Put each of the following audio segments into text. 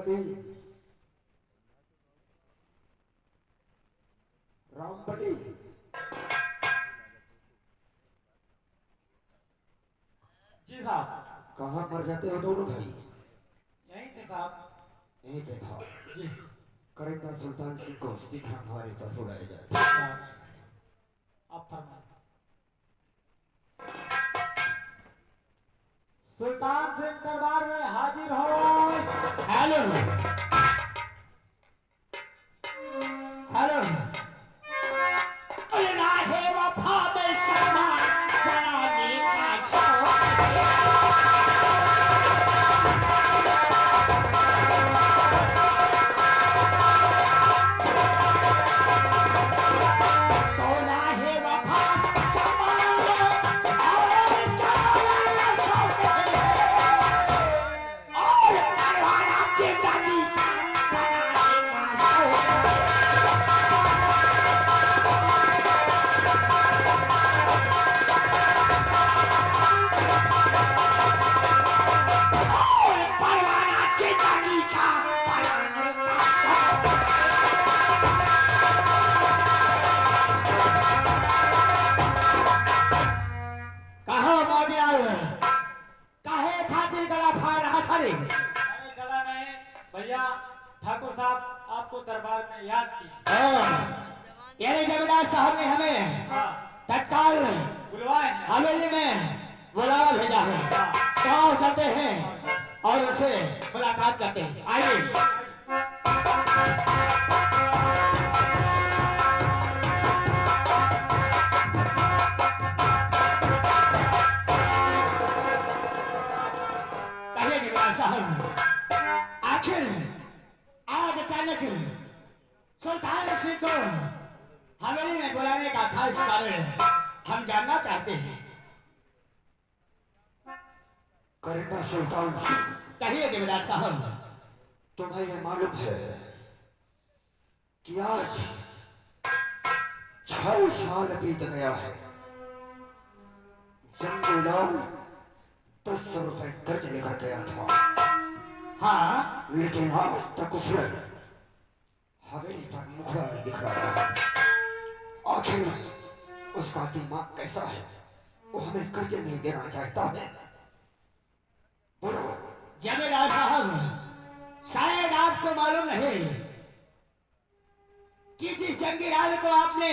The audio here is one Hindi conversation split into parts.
रामबली रामबली जी साहब। कहाँ मर जाते हो दोनों भाई? यहीं थे साहब। यहीं पे था जी। करेक्टर सुल्तान सिंह को शीघ्र हमारे पास उड़ाया जाए। साहब आप फरमाएं। सुल्तान सिंह दरबार में हाजिर हो। Hello hello. अरे राहे वफा में शर्मा जलाने का शौक तो राहे वफा शर्मा और जलाने का शौक और परवाना जिंदगी का बनाने का शौक। और परवाना जिंदगी का बनाने का शौक। कहो मौजलाल, काहे खातिर गला फाड़ रहा था रे? अरे गला नहीं भैया, ठाकुर साहब आपको दरबार में याद की। यानी जमींदार साहब ने हमें हाँ तत्काल बुलवाए हैं। हवेली में बुलावा भेजा है। गाँव चलते हैं और उनसे मुलाकात करते हैं। आइए। कहिए जमींदार साहब, आखिर आज अचानक सुल्तान सिंह को हवेली में बुलाने का खास कारण हम जानना चाहते हैं। करेक्टर सुल्तान सिंह, कहिए जमींदार साहब। तुम्हें यह मालूम है कि आज 6 साल बीत गया है। जंगूलाल 10 रुपए कर्ज लेकर गया था, हाँ, लेकिन आज तक उसने हवेली पर मुखड़ा नहीं दिखलाया। आखिर उसका दिमाग कैसा है? वो हमें कर्ज नहीं देना चाहता है। बोलो। जमींदार साहब, शायद आपको मालूम नहीं कि जिस जंगीलाल को आपने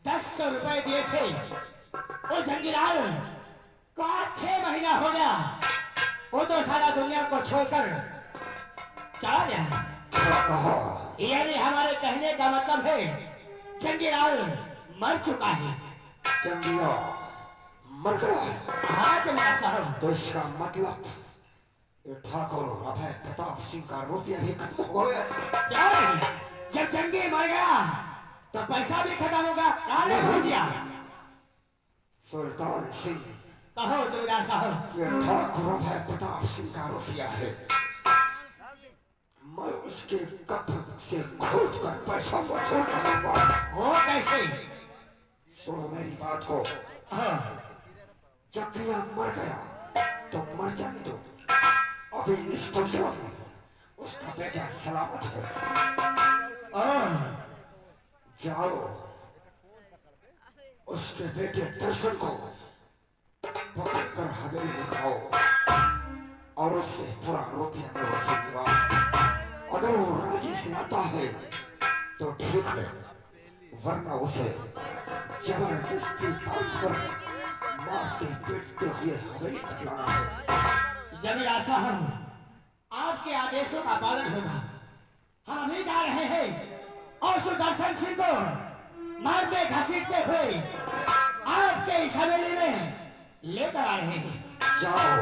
10 रुपए दिए थे, वो जंगीलाल को आज 6 महीना हो गया। वो तो सारा दुनिया को छोड़कर चला गया। क्या कहा? यानी हमारे कहने का मतलब है जंगीलाल मर चुका है। जंगिया मर गया है? हाँ जमींदार साहब। तो इसका मतलब ये ठाकुर अभय प्रताप सिंह का रुपया भी खत्म हो गया। क्या नहीं? जब जंगी मर गया तो पैसा भी खत्म होगा। काले भुजिया। सुल्तान सिंह, कहो जमींदार साहब। ये ठाकुर अभय प्रताप सिंह का रुपया है। मैं उसके कब्र से खोद कर पैसा वसूल करूंगा। वो कैसे? सुनो मेरी बात को। हाँ, जंगिया मर गया तो मर जाने दो। अभी इस दुनिया में उसका बेटा सलामत है। जाओ उसके बेटे दर्शन को पकड़कर हवेली दिखाओ और उससे पूरा रुपया में वसूलूंगा। अगर वो राजी से आता है तो ठीक है, वरना उसे जबरदस्ती बांधकर मारते पीटते हुए हवेली तक लाना है। जमींदार साहब, आपके आदेशों का पालन होगा। हम अभी जा रहे हैं और सुदर्शन सिंह को मारते घसीटते हुए आपके इस हवेली में लेकर आ रहे हैं। जाओ,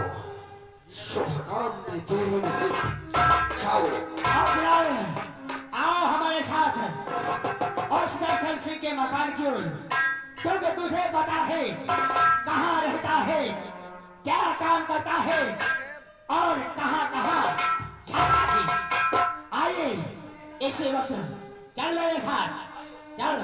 शुभ काम में देरी नहीं। जाओ। आओ जलाल, आओ हमारे साथ और सुदर्शन सिंह के मकान की ओर, क्योंकि तुझे पता है कहाँ रहता है, क्या काम करता है और कहाँ कहाँ जाता है। आइए इसी वक्त चल मेरे साथ, चल।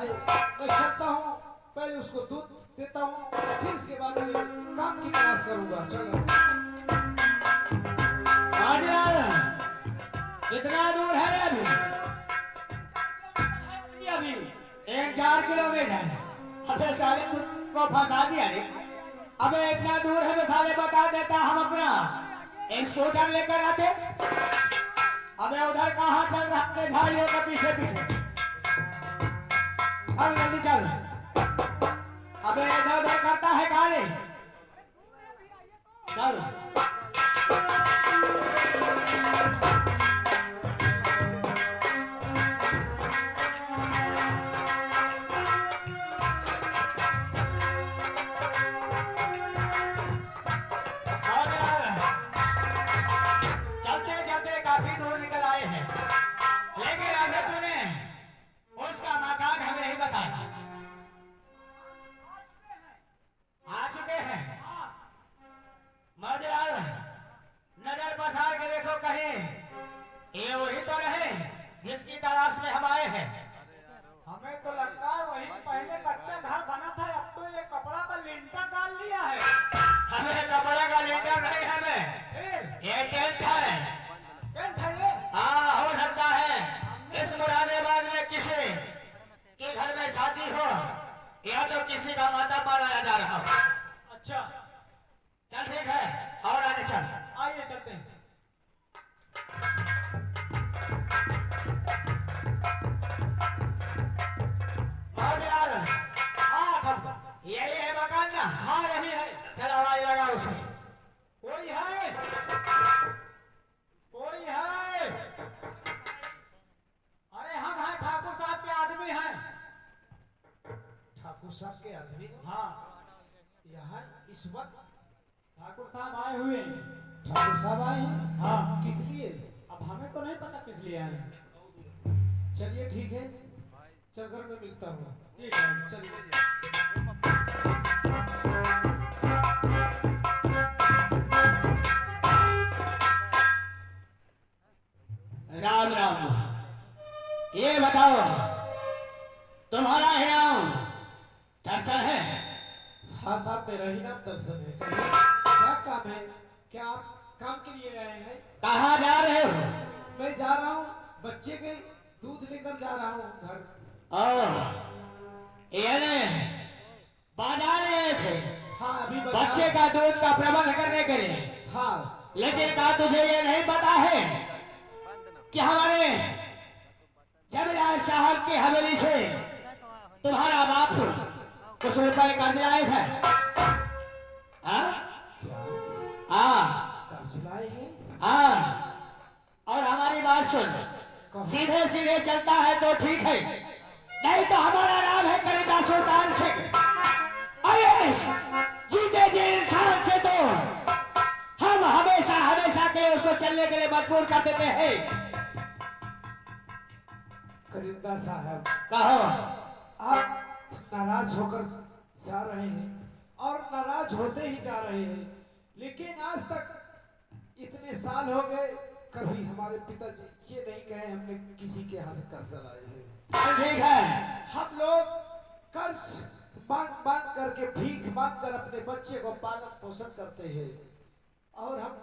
है, मैं चलता हूँ, पहले उसको दूध देता हूँ, फिर इसके बाद में काम की तलाश करूंगा। चलो कितना दूर है रे अभी? 1-4 किलोमीटर। अबे साले तुमको फंसा दिया रे। अबे इतना दूर है तो साले बता देता, हम अपना स्कूटर लेकर आते। अबे उधर कहाँ चल रहा है झाड़ियों के पीछे पीछे? चल जल्दी चल। अबे इधर उधर करता है गाड़ी। चल काफी दूर निकल आए हैं, लेकिन अभी तूने उसका मकान हमें नहीं बताया। आ चुके हैं। मर्दलाल नजर बसार के देखो कहीं ये वही तो रहे जिसकी तलाश में हम आए हैं। हमें तो लगता है वही पहले कच्चा घर बना था, अब तो ये कपड़ा का लिंटर डाल लिया है। हमें कपड़ा का लिंटर नहीं, हमें ये टेंट है। हाँ, हो सकता है इस मुरादाबाद में किसी के घर में शादी हो या तो किसी का माता मनाया जा रहा हो। अच्छा चल ठीक है, और आगे चल। आइए चलते हैं। हाँ, यही है मकान ना? हाँ यही है। चल आवाज लगा उसे। कोई है? कोई है? अरे हम हैं, ठाकुर साहब के आदमी हैं। ठाकुर साहब के आदमी हाँ, यहाँ इस वक्त ठाकुर साहब आए हुए हैं। ठाकुर साहब आए हैं? हाँ। किस लिए? अब हमें तो नहीं पता किस लिए आए हैं। चलिए ठीक है, चलकर मैं मिलता हूँ। ठीक है चलिए। राम राम। ये बताओ, तुम्हारा ही नाम दर्शन है? हाँ साहब, मेरा ही नाम दर्शन है। क्या काम है? क्या आप काम के लिए आए हैं? कहाँ जा रहे हो? मैं जा रहा हूँ, बच्चे के दूध लेकर जा रहा हूँ घर। यानी बाजार गए थे? हाँ, अभी बच्चे का दूध का प्रबंध करने के लिए। हाँ, लेकिन क्या तुझे ये नहीं पता है कि हमारे जमींदार साहब की हवेली से तुम्हारा बाप कुछ रुपए कर्ज लाए थे? कर्ज लाए हैं? हाँ, और हमारी बात सुन, सीधे सीधे चलता है तो ठीक है, नहीं तो हमारा नाम है करीदा सुल्तान शेख। जीते जी इंसान से तो हम हमेशा हमेशा के लिए उसको चलने के लिए मजबूर कर देते हैं। करीदा साहब, कहो। आप नाराज होकर जा रहे हैं और नाराज होते ही जा रहे हैं, लेकिन आज तक इतने साल हो गए, कभी हमारे पिताजी ये नहीं कहे हमने किसी के यहाँ से कर्ज लाए हैं। ठीक है, हम लोग कर्ज मांग मांग करके, भीख मांग कर अपने बच्चे को पालन पोषण करते हैं, और आप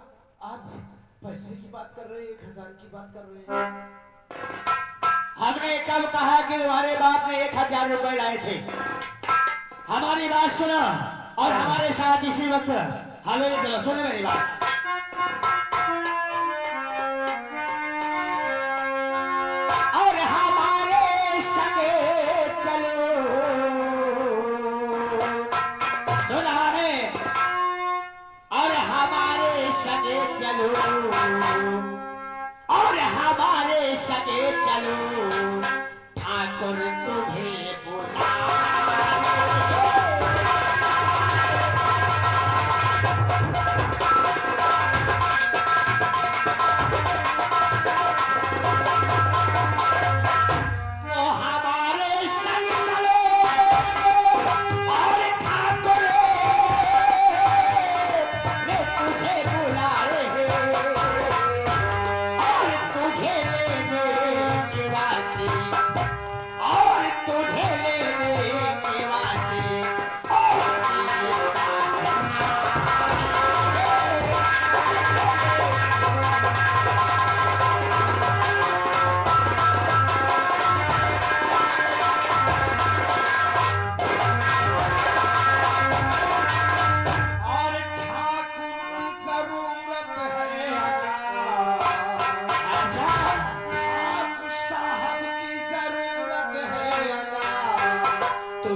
पैसे की बात कर रहे हैं, 1000 की बात कर रहे हैं। हमने कब कहा कि तुम्हारे बाप ने 1000 रुपए लाए थे? हमारी बात सुनो और हमारे साथ इसी वक्त हवेली चलो। सुनो मेरी बात। और हमारे संगे चलो, सुना है? और हमारे संगे चलो, और हमारे संगे चलो, ठाकुर तुम्हें बुला। और तुझे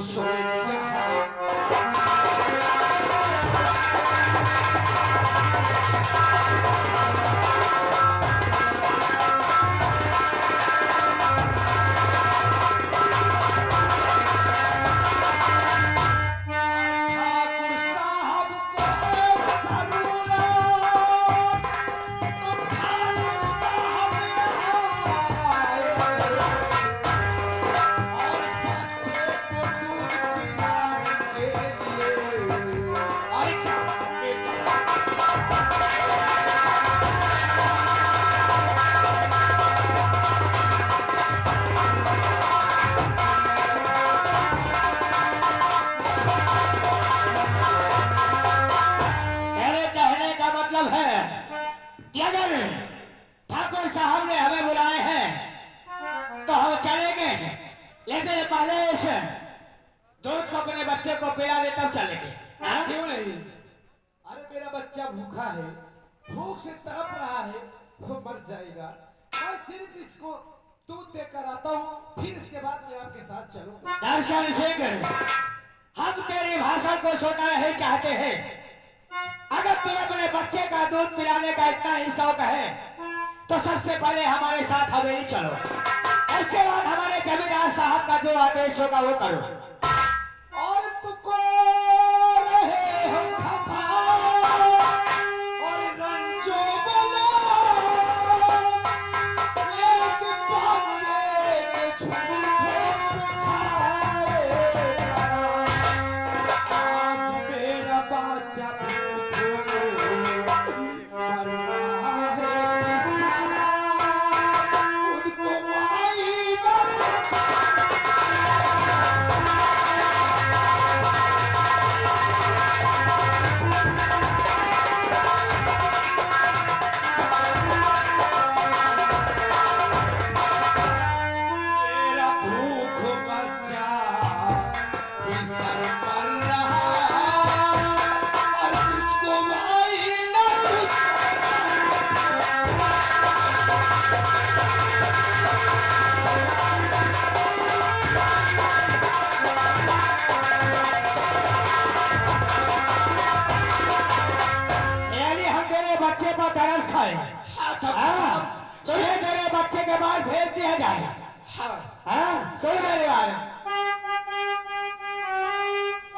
सोए दिया है। कि अगर ठाकुर साहब ने हमें बुलाए हैं तो हम चलेंगे, लेकिन पहले इस दूध को अपने बच्चे को पिला दे तब चलेंगे। हाँ? क्यों नहीं? अरे मेरा बच्चा भूखा है, भूख से तड़प रहा है, वो मर जाएगा। मैं सिर्फ इसको दूध देकर आता हूँ, फिर इसके बाद मैं आपके साथ चलूंगा। दर्शन सिंह, हम तेरी भाषा को सुनना नहीं चाहते हैं। अगर तुम्हें अपने बच्चे का दूध पिलाने का इतना ही शौक है तो सबसे पहले हमारे साथ हवेली चलो, इसके बाद हमारे जमींदार साहब का जो आदेश होगा वो करो। और तुमको रहे हो खपा और रंजो बोलो, एक बच्चे के झूठों में खाएगा। आज मेरा बच्चा तुझे मेरे बच्चे के बाद भेज दिया जाएगा। हाँ, सुन मेरी बात।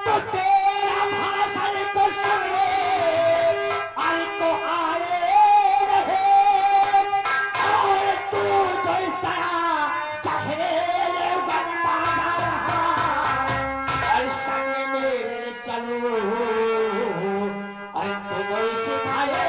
तो तेरा भाषण को सुनने आई को आए रहे, और तू जो इस तरह चेहरे बनता जा रहा, और संग मेरे चलो और तुम सिखाए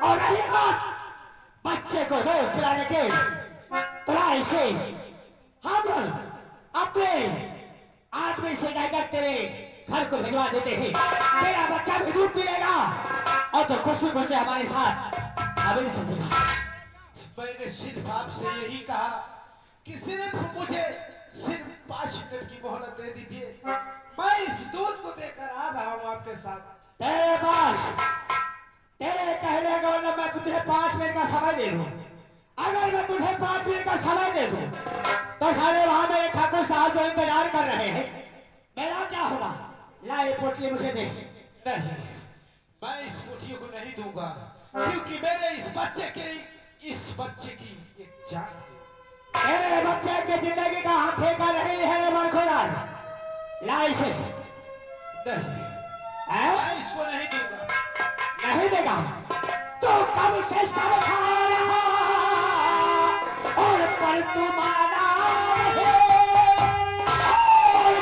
और रही बात बच्चे को दूध पिलाने के, तो इसे हम अपने आदमी से जाकर तेरे घर को भिजवा देते हैं। तेरा बच्चा भी दूध पीलेगा और तो खुशी खुशी हमारे साथ हवेली चलेगा। मैंने सिर्फ आपसे यही कहा कि सिर्फ मुझे सिर्फ 5 मिनट की मोहलत दे दीजिए, मैं इस दूध को देकर आ रहा हूँ आपके साथ। तेरे पास तेरे कहने का मतलब मैं तुझे 5 मिनट का समय दे दूं। अगर मैं तुझे 5 मिनट का समय दे दूं तो सारे वहां मेरे ठाकुर साहब जो इंतजार कर रहे हैं, मेरा क्या होगा? ला ये पोटली मुझे दे। नहीं, मैं इस पोटली को नहीं दूंगा, क्योंकि मेरे इस बच्चे की एक जान है। तेरे बच्चे की जिंदगी का हाथ ठेका नहीं है मरखोदार। ला इसे। नहीं, मैं इसको नहीं दूंगा। नहीं देगा तो कब से सब खा रहा और पर तू माना है, और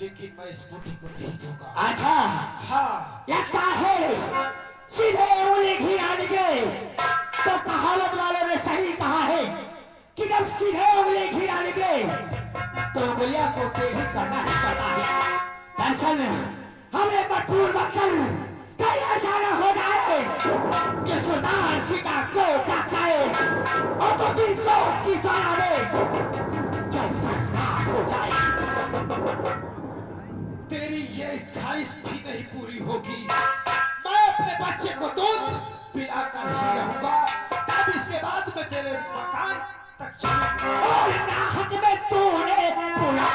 लेकिन मैं इस बूढ़ी को नहीं दूंगा। अच्छा, हाँ, लगता है सीधे उंगली घिराने के। तो कहावत वाले ने सही कहा है कि जब सीधे उंगली घिराने के तो उंगलियां को टेढ़ी करना ही पड़ता है। दरअसल हमें मजबूर मक्खन कहीं ऐसा न हो जाए कि सुल्तान सीता को टकराए और दूसरी लोग की जाना में जलकर राख हो जाए। तेरी ये ख्वाहिश भी नहीं पूरी होगी। मैं अपने बच्चे को दूध पिलाकर ही रहूंगा, तब इसके बाद मैं तेरे मकान तक चलूंगा। और नाहक में तूने पूरा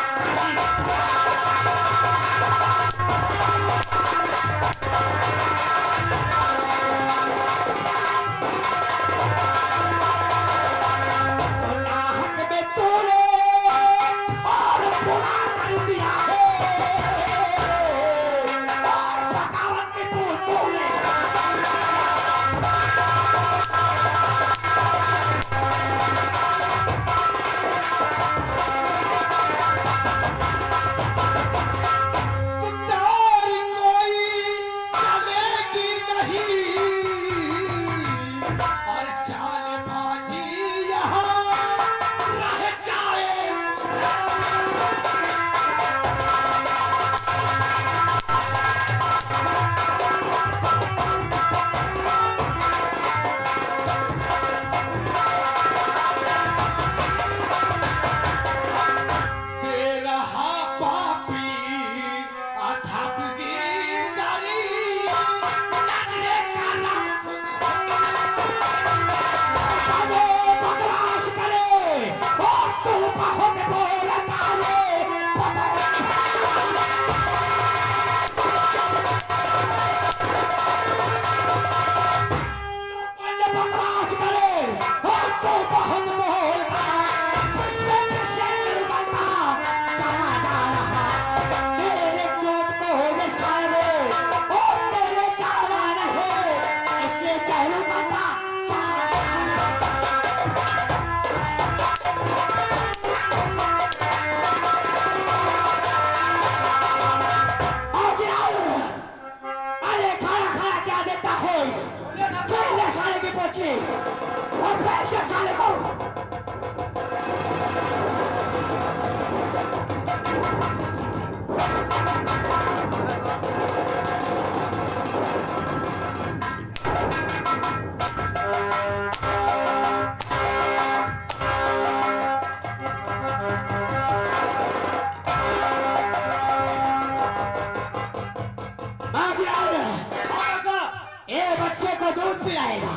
दूध पिलाएगा,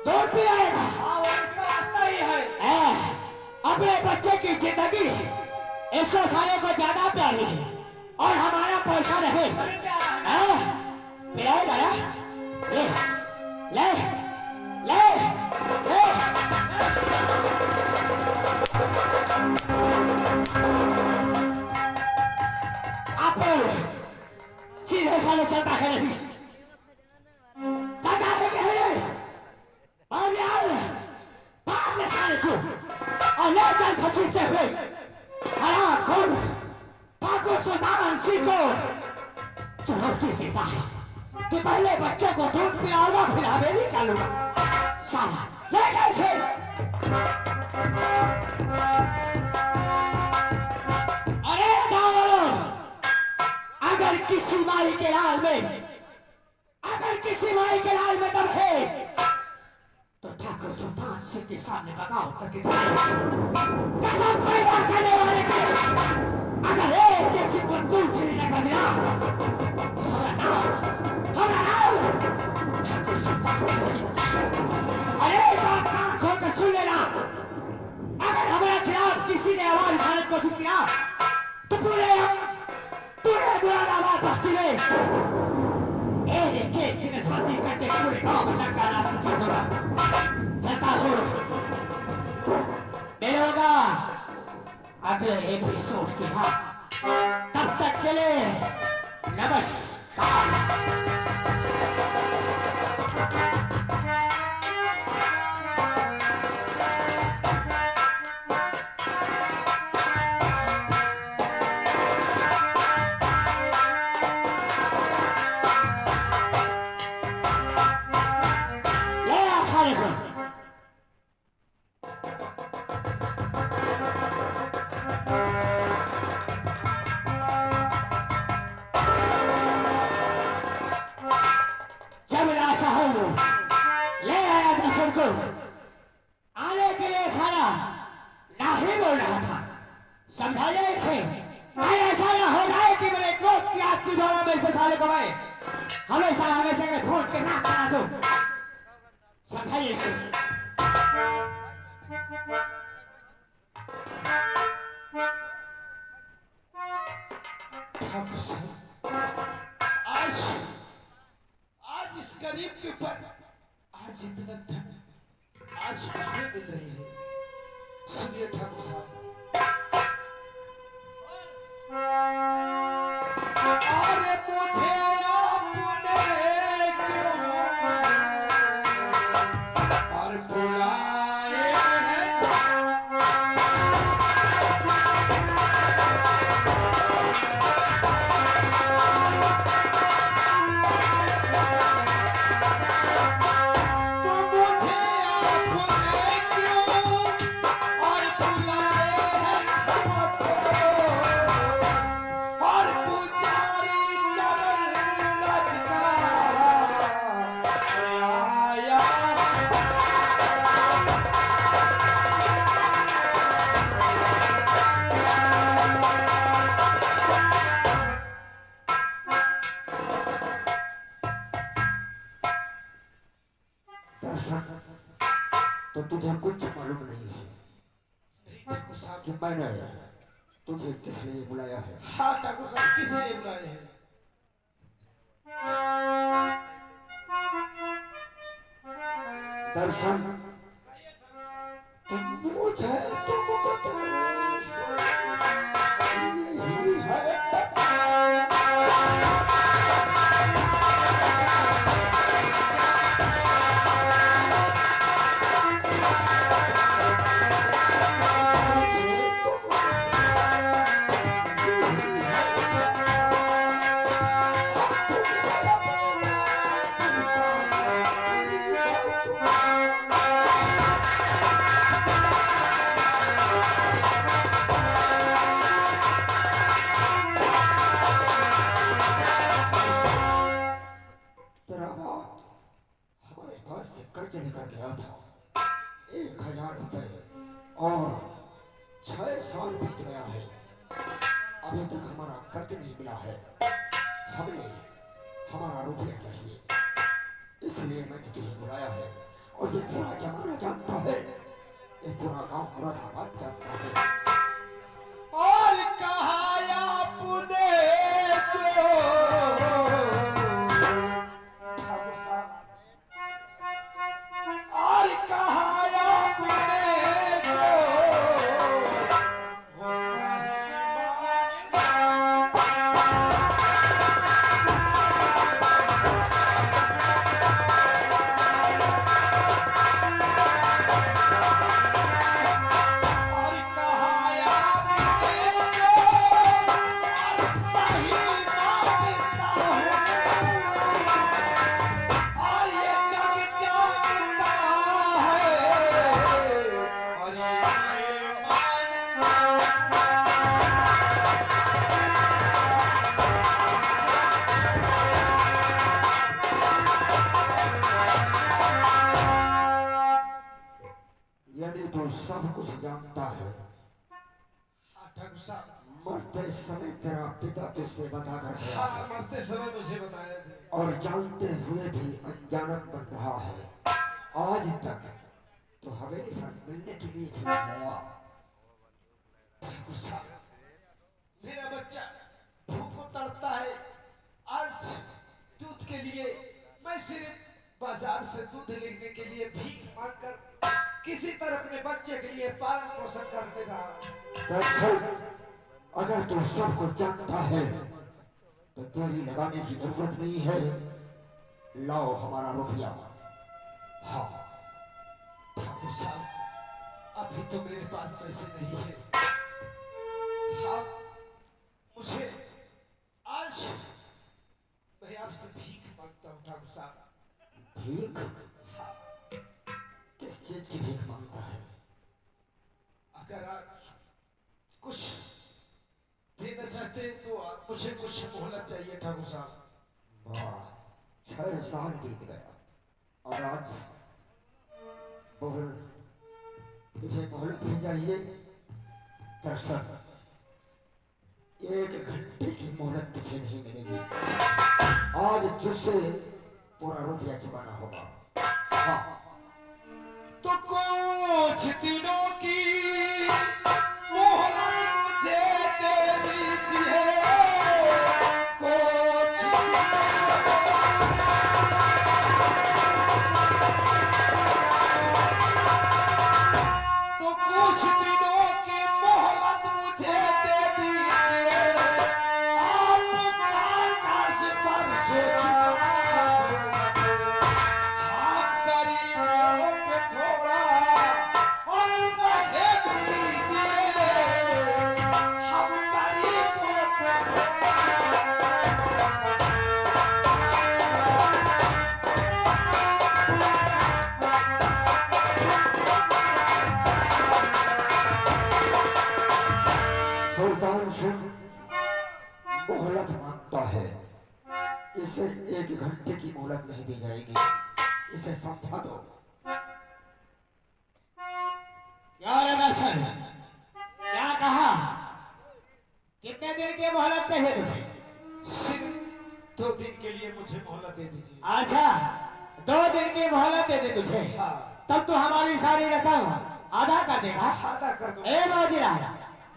दूध पिलाएगा। अपने बच्चे की जिंदगी इसको सारे को ज्यादा प्यारी है और हमारा पैसा रहे पिलाएगा ना। ले ले ले ले आप सीधे साले चलता है नहीं, चलता है कि नहीं? और यार बाप ने साले को और लेकर खसीटते हुए हराम खोर ठाकुर सुल्तान सिंह को चुनौती देता है कि पहले बच्चे को दूध पिलाऊंगा फिर हवेली चलूंगा। साला ले कैसे? अरे गाँव अगर किसी माई के लाल में दम है तो ठाकुर सुल्तान सिंह के सामने बगावत करके कसम पैदा करने वाले के अगर एक की बंदूक ढीली कर दिया तो हमारा नाम ठाकुर सुल्तान सिंह। अरे बात कान खोल कर सुन लेना, अगर हमारे खिलाफ किसी ने आवाज उठाने की कोशिश किया तो पूरे मुरादाबाद बस्ती में एक की नस्बती करके पूरे गांव में नकारा चल दूंगा। चलता हूँ मिलूंगा अगले एपिसोड के बाद, तब तक के लिए नमस्कार। रहा था। समझाइए इसे, कहीं ऐसा ना हो जाए कि मेरे क्रोध की आग की ज्वाला में से साले को मैं हमेशा हमेशा के ढूंढ के नाक बना दूं। समझाइए इसे। ठाकुर साहब, आज आज इस गरीब के ऊपर आज इतना धन आज मुझे मिल रही है। सुनिए ठाकुर साहब, अरे मुझे आपने क्यों और बुलाए हैं? तो तुझे कुछ मालूम नहीं है कि मैंने तुझे किस लिए बुलाया है। हाँ ठाकुर साहब, किस लिए बुलाए हैं? दर्शन तुम मुझे तुमको दर्शन यही है। कर्ज लेकर गया था 1000 रुपए और 6 साल बीत गया है, अभी तक हमारा कर्ज नहीं मिला है। हमें हमारा रुपया चाहिए, इसलिए मैंने तुझे बुलाया है। और ये पूरा जमाना जानता है, ये पूरा गांव मुरादाबाद जानता है। और कहा आपने और कहा आपने सब कुछ जानता है। मरते समय तेरा पिता तुझसे बता कर गया है। मरते समय मुझे बताया थे। और जानते हुए भी अनजानत बन रहा है। आज तक तो हवेली पर मिलने के लिए भी आया। मेरा बच्चा भूख तड़पता है। आज दूध के लिए मैं सिर्फ बाजार से दूध लेने के लिए भीख मांगकर किसी तरह अपने बच्चे के लिए पालन पोषण कर दे रहा। दरअसल अगर तू सब कुछ जानता है तो देरी लगाने की जरूरत नहीं है। लाओ हमारा रुपया। हाँ ठाकुर साहब, अभी तो मेरे पास पैसे नहीं है। हाँ, मुझे आज मैं आपसे भीख मांगता हूँ ठाकुर साहब। भीख? किस चीज की भीख मांगता है? अगर आप कुछ देना चाहते हैं तो आप मुझे कुछ मोहलत चाहिए ठाकुर साहब। वाह, 6 साल बीत गया और आज बोल तुझे मोहलत भी चाहिए? दरअसल 1 घंटे की मोहलत तुझे नहीं मिलेगी। आज तुझसे पूरा रुपया चुकाना होगा। हाँ, तो कुछ दिनों की मोहलत मुझे दे दीजिए, कुछ तो कुछ दिनों की मोहलत मुझे दे दीजिए। आपका कर्ज पर सोचूं, आप गरीबों पे थोड़ा और मदद कीजिए। हम गरीबों पे सुल्तान सिंह मोहलत मांगता है। इसे 1 घंटे की मोहलत नहीं दी जाएगी। इसे समझा दो। क्या रे दर्शन, क्या कहा? कितने दिन की मोहलत चाहिए तुझे? सिर्फ 2 दिन के लिए मुझे मोहलत दे दीजिए। अच्छा, 2 दिन की मोहलत दे दे तुझे, हाँ, तब तो हमारी सारी रकम आधा कर देगा। आधा कर दो। ए मौजीराज,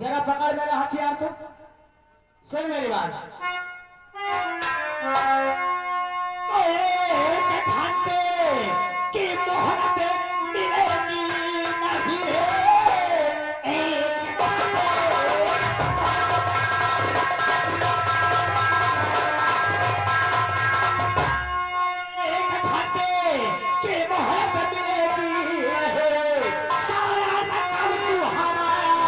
जरा पकड़ मेरा हथियार तो सुन मेरी बात। तो 1 घंटे की मोहलत मिलेगी नहीं रे। 1 घंटे की मोहलत मिलेगी नहीं। सारा रकम तू हमारा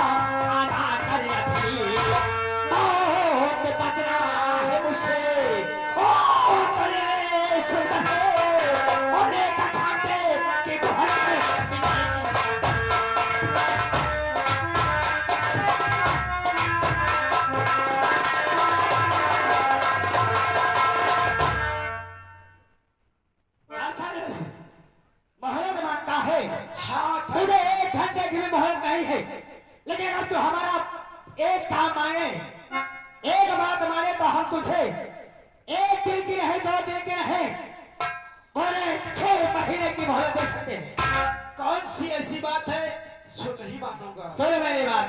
अदा कर रखी। बहुत बचना है मुझसे। ओ तेरे सुन और 1 घंटे की मोहलत मिलेगी। असल मोहलत मांगता है। हाँ, तुझे 1 घंटे की भी मोहलत नहीं है, लेकिन अब तू हमारा एक काम मांगे, एक बात मांगे तो हम तुझे 1 दिन की नहीं, 2 दिन की नहीं, पूरे 6 महीने की मोहलत दे सकते हैं। कौन सी ऐसी बात है जो नहीं मानूंगा? सुन मेरी बात,